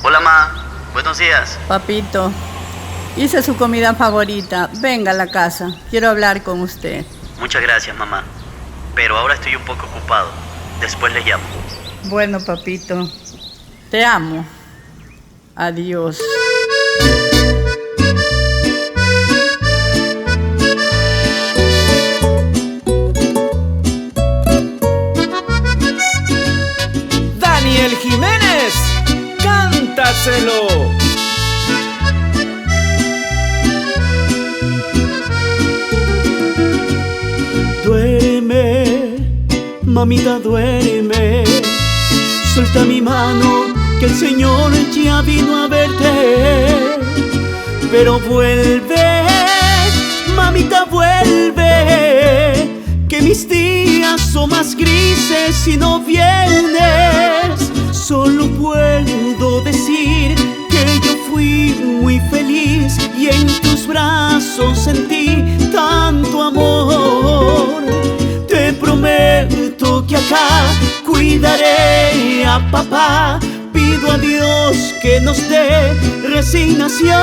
Hola, ma. Buenos días. Papito, hice su comida favorita. Venga a la casa. Quiero hablar con usted. Muchas gracias, mamá. Pero ahora estoy un poco ocupado. Después le llamo. Bueno, papito. Te amo. Adiós. Daniel Jiménez, cántaselo. Duerme, mamita, duerme. Suelta mi mano, que el Señor ya vino a verte. Pero vuelve, mamita, vuelve, que mis días son más grises si no vienes. Solo puedo decir que yo fui muy feliz y en tus brazos sentí tanto amor. Te prometo que acá cuidaré a papá. Pido a Dios que nos dé resignación.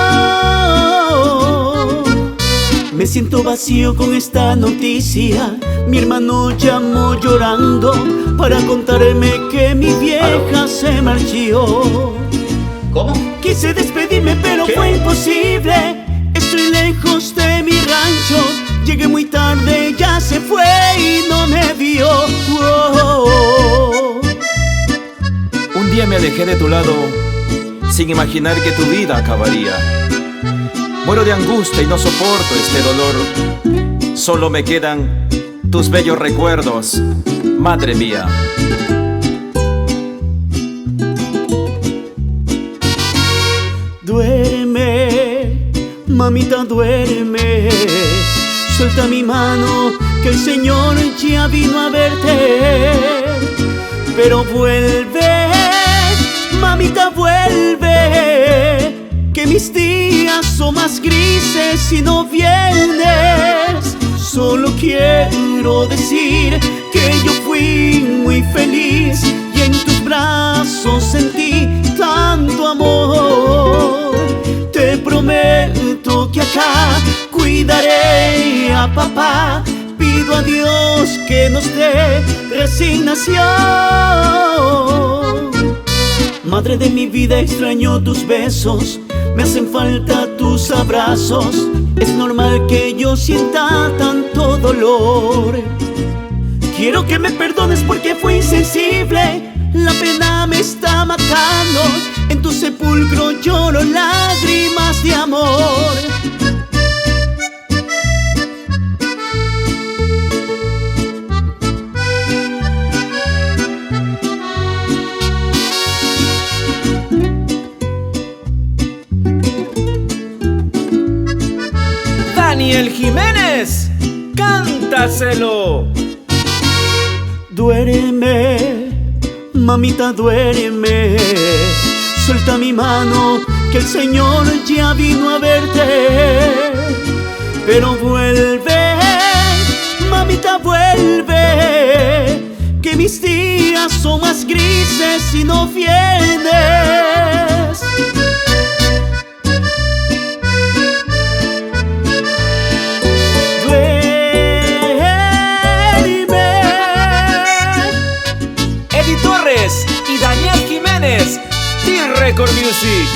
Me siento vacío con esta noticia. Mi hermano llamó llorando para contarme que mi vieja se marchó. ¿Cómo? Quise despedirme pero fue imposible. Estoy lejos de mi rancho. Llegué muy tarde, ya se fue y no me vio. Un día me alejé de tu lado sin imaginar que tu vida acabaría. Muero de angustia y no soporto este dolor. Solo me quedan tus bellos recuerdos, madre mía. Duerme, mamita, duerme. Suelta mi mano, que el Señor ya vino a verte. Pero vuelve, mamita, vuelve, que mis días son más grises si no vienes. Solo quiero decir que yo fui muy feliz y en tus brazos sentí tanto amor. Te prometo que acá cuidaré a papá. Pido a Dios que nos dé resignación. Madre de mi vida, extraño tus besos. Me hacen falta tus abrazos. Es normal que yo sienta tanto dolor. Quiero que me perdones porque fui insensible. La pena me está matando. En tu sepulcro lloro lágrimas de amor. Daniel Jiménez, cántaselo. Duerme, mamita, duerme. Suelta mi mano, que el Señor ya vino a verte. Pero vuelve, mamita, vuelve, que mis días son más grises si no vienes. Eddie Torres y Daniel Jiménez, T-Record Music.